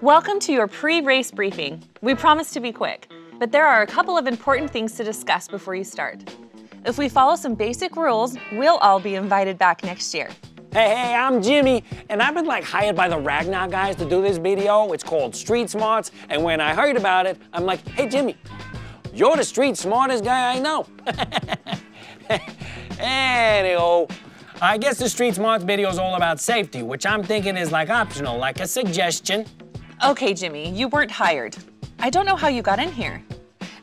Welcome to your pre-race briefing. We promise to be quick, but there are a couple of important things to discuss before you start. If we follow some basic rules, we'll all be invited back next year. Hey, I'm Jimmy, and I've been hired by the Ragnar guys to do this video. It's called Street Smarts, and when I heard about it, I'm like, hey Jimmy, you're the street smartest guy I know. Anyhow, I guess the Street Smarts video is all about safety, which I'm thinking is optional, like a suggestion. Okay, Jimmy, you weren't hired. I don't know how you got in here.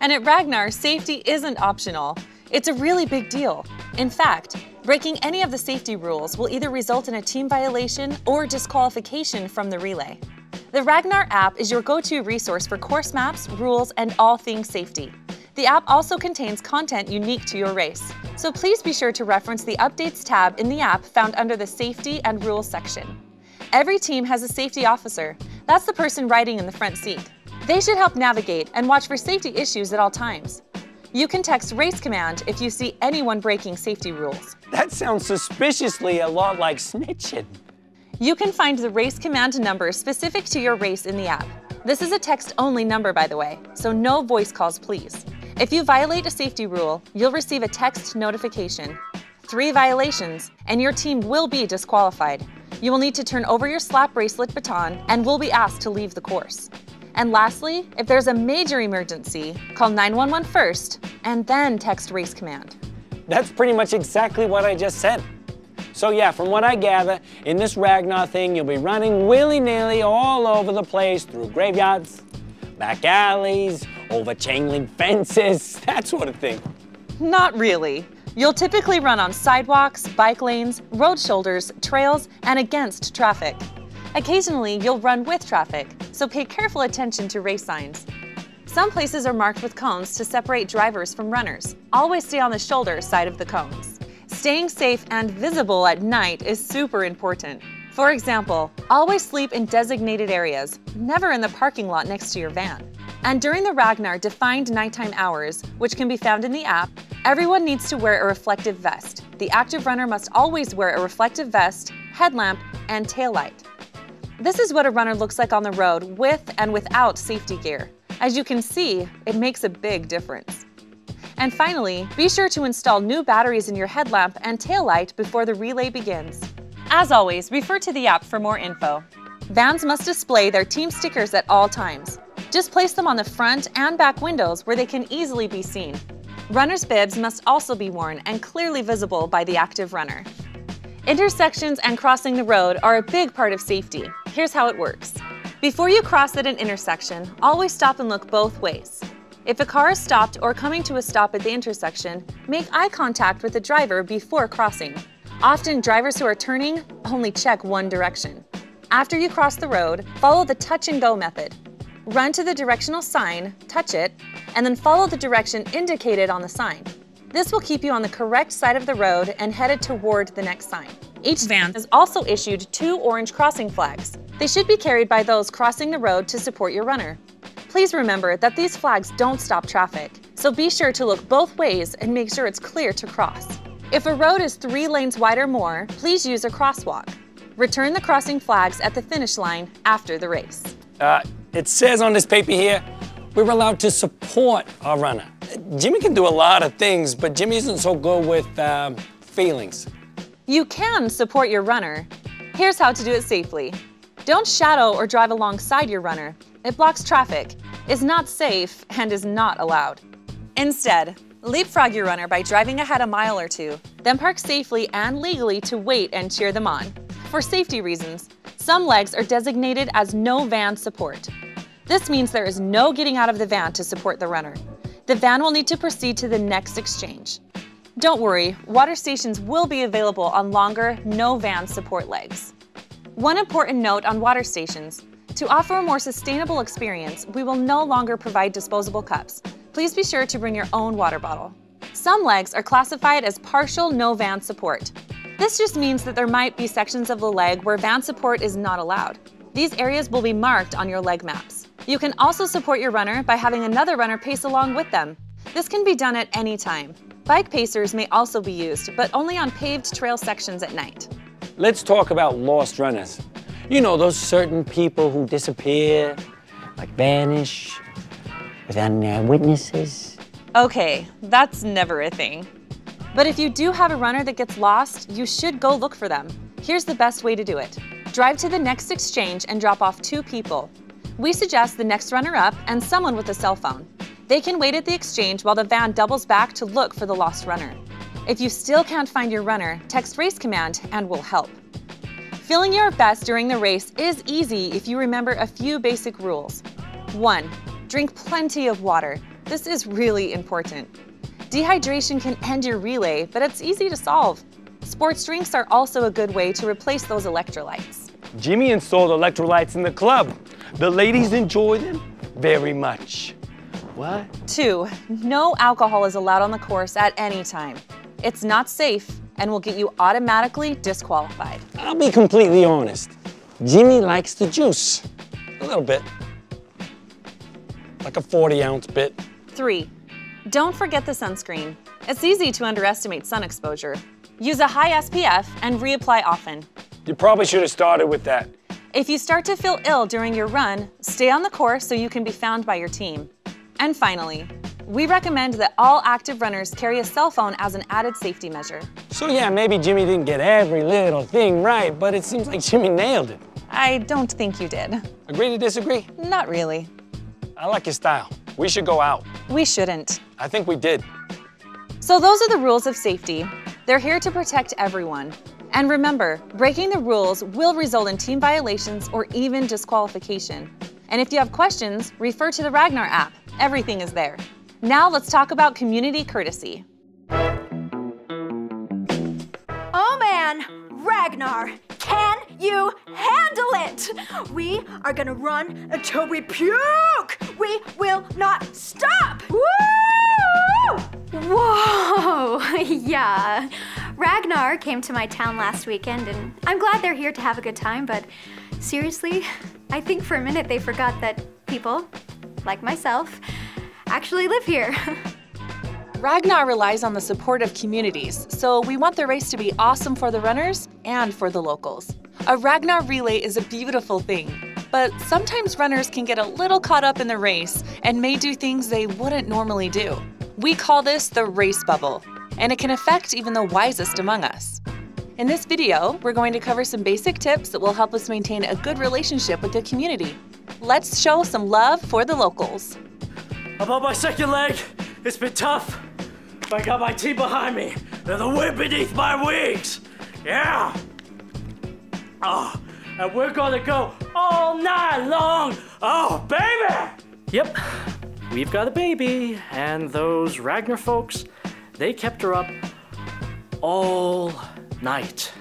And at Ragnar, safety isn't optional. It's a really big deal. In fact, breaking any of the safety rules will either result in a team violation or disqualification from the relay. The Ragnar app is your go-to resource for course maps, rules, and all things safety. The app also contains content unique to your race, so please be sure to reference the Updates tab in the app found under the Safety and Rules section. Every team has a safety officer. That's the person riding in the front seat. They should help navigate and watch for safety issues at all times. You can text Race Command if you see anyone breaking safety rules. That sounds suspiciously a lot like snitching. You can find the Race Command number specific to your race in the app. This is a text-only number, by the way, so no voice calls, please. If you violate a safety rule, you'll receive a text notification. 3 violations, and your team will be disqualified. You will need to turn over your slap bracelet baton and will be asked to leave the course. And lastly, if there's a major emergency, call 911 first and then text Race Command. That's pretty much exactly what I just said. So yeah, from what I gather, in this Ragnar thing, you'll be running willy-nilly all over the place through graveyards, back alleys, over chain link fences, that sort of thing. Not really. You'll typically run on sidewalks, bike lanes, road shoulders, trails, and against traffic. Occasionally, you'll run with traffic, so pay careful attention to race signs. Some places are marked with cones to separate drivers from runners. Always stay on the shoulder side of the cones. Staying safe and visible at night is super important. For example, always sleep in designated areas, never in the parking lot next to your van. And during the Ragnar defined nighttime hours, which can be found in the app, everyone needs to wear a reflective vest. The active runner must always wear a reflective vest, headlamp, and taillight. This is what a runner looks like on the road with and without safety gear. As you can see, it makes a big difference. And finally, be sure to install new batteries in your headlamp and taillight before the relay begins. As always, refer to the app for more info. Vans must display their team stickers at all times. Just place them on the front and back windows where they can easily be seen. Runners' bibs must also be worn and clearly visible by the active runner. Intersections and crossing the road are a big part of safety. Here's how it works. Before you cross at an intersection, always stop and look both ways. If a car is stopped or coming to a stop at the intersection, make eye contact with the driver before crossing. Often, drivers who are turning only check one direction. After you cross the road, follow the touch and go method. Run to the directional sign, touch it, and then follow the direction indicated on the sign. This will keep you on the correct side of the road and headed toward the next sign. Each van is also issued 2 orange crossing flags. They should be carried by those crossing the road to support your runner. Please remember that these flags don't stop traffic, so be sure to look both ways and make sure it's clear to cross. If a road is 3 lanes wide or more, please use a crosswalk. Return the crossing flags at the finish line after the race. It says on this paper here, we're allowed to support our runner. Jimmy can do a lot of things, but Jimmy isn't so good with feelings. You can support your runner. Here's how to do it safely. Don't shadow or drive alongside your runner. It blocks traffic, is not safe, and is not allowed. Instead, leapfrog your runner by driving ahead a mile or 2, then park safely and legally to wait and cheer them on. For safety reasons, some legs are designated as no van support. This means there is no getting out of the van to support the runner. The van will need to proceed to the next exchange. Don't worry, water stations will be available on longer, no-van support legs. One important note on water stations. To offer a more sustainable experience, we will no longer provide disposable cups. Please be sure to bring your own water bottle. Some legs are classified as partial no-van support. This just means that there might be sections of the leg where van support is not allowed. These areas will be marked on your leg maps. You can also support your runner by having another runner pace along with them. This can be done at any time. Bike pacers may also be used, but only on paved trail sections at night. Let's talk about lost runners. You know, those certain people who disappear, like vanish, without witnesses. Okay, that's never a thing. But if you do have a runner that gets lost, you should go look for them. Here's the best way to do it. Drive to the next exchange and drop off 2 people. We suggest the next runner-up and someone with a cell phone. They can wait at the exchange while the van doubles back to look for the lost runner. If you still can't find your runner, text Race Command and we'll help. Feeling your best during the race is easy if you remember a few basic rules. 1. Drink plenty of water. This is really important. Dehydration can end your relay, but it's easy to solve. Sports drinks are also a good way to replace those electrolytes. Jimmy installed electrolytes in the club. The ladies enjoy them very much. What? 2. No alcohol is allowed on the course at any time. It's not safe and will get you automatically disqualified. I'll be completely honest. Jimmy likes the juice. A little bit. Like a 40-ounce bit. 3. Don't forget the sunscreen. It's easy to underestimate sun exposure. Use a high SPF and reapply often. You probably should have started with that. If you start to feel ill during your run, stay on the course so you can be found by your team. And finally, we recommend that all active runners carry a cell phone as an added safety measure. So yeah, maybe Jimmy didn't get every little thing right, but it seems like Jimmy nailed it. I don't think you did. Agree to disagree? Not really. I like your style. We should go out. We shouldn't. I think we did. So those are the rules of safety. They're here to protect everyone. And remember, breaking the rules will result in team violations or even disqualification. And if you have questions, refer to the Ragnar app. Everything is there. Now let's talk about community courtesy. Oh man, Ragnar, can you handle it? We are gonna run until we puke. We will not stop. Woo! Whoa, yeah. Ragnar came to my town last weekend and I'm glad they're here to have a good time, but seriously, I think for a minute they forgot that people, like myself, actually live here. Ragnar relies on the support of communities, so we want the race to be awesome for the runners and for the locals. A Ragnar relay is a beautiful thing, but sometimes runners can get a little caught up in the race and may do things they wouldn't normally do. We call this the race bubble, and it can affect even the wisest among us. In this video, we're going to cover some basic tips that will help us maintain a good relationship with the community. Let's show some love for the locals. About my second leg, it's been tough. I got my team behind me. They're the wind beneath my wings. Yeah. Oh, and we're gonna go all night long. Oh, baby. Yep, we've got a baby, and those Ragnar folks, they kept her up all night.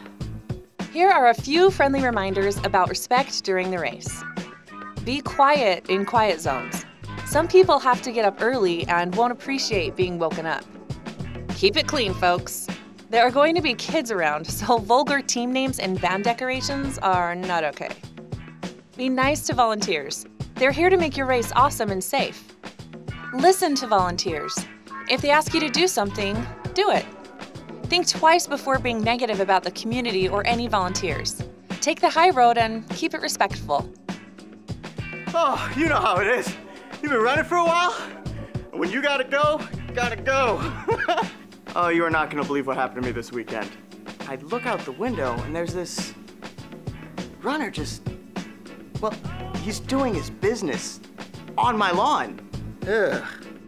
Here are a few friendly reminders about respect during the race. Be quiet in quiet zones. Some people have to get up early and won't appreciate being woken up. Keep it clean, folks. There are going to be kids around, so vulgar team names and band decorations are not okay. Be nice to volunteers. They're here to make your race awesome and safe. Listen to volunteers. If they ask you to do something, do it. Think twice before being negative about the community or any volunteers. Take the high road and keep it respectful. Oh, you know how it is. You've been running for a while. When you gotta go, gotta go. Oh, you are not gonna believe what happened to me this weekend. I look out the window and there's this runner well, he's doing his business on my lawn. Ugh.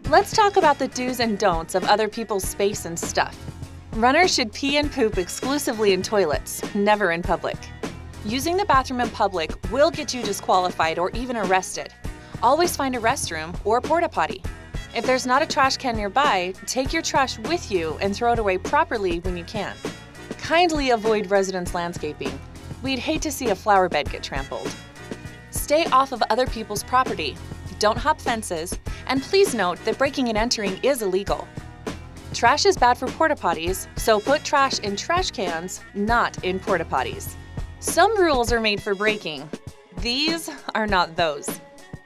Let's talk about the do's and don'ts of other people's space and stuff. Runners should pee and poop exclusively in toilets, never in public. Using the bathroom in public will get you disqualified or even arrested. Always find a restroom or a porta potty. If there's not a trash can nearby, take your trash with you and throw it away properly when you can. Kindly avoid residence landscaping. We'd hate to see a flower bed get trampled. Stay off of other people's property. Don't hop fences, and please note that breaking and entering is illegal. Trash is bad for porta potties, so put trash in trash cans, not in porta potties. Some rules are made for braking. These are not those.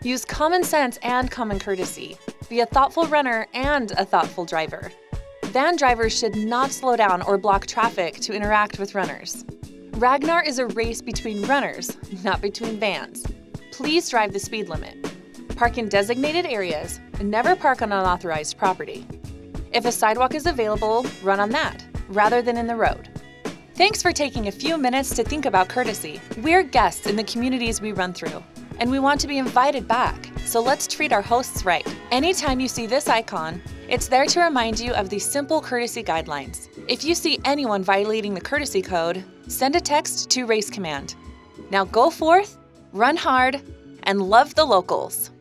Use common sense and common courtesy. Be a thoughtful runner and a thoughtful driver. Van drivers should not slow down or block traffic to interact with runners. Ragnar is a race between runners, not between vans. Please drive the speed limit. Park in designated areas and never park on unauthorized property. If a sidewalk is available, run on that, rather than in the road. Thanks for taking a few minutes to think about courtesy. We're guests in the communities we run through, and we want to be invited back, so let's treat our hosts right. Anytime you see this icon, it's there to remind you of these simple courtesy guidelines. If you see anyone violating the courtesy code, send a text to Race Command. Now go forth, run hard, and love the locals.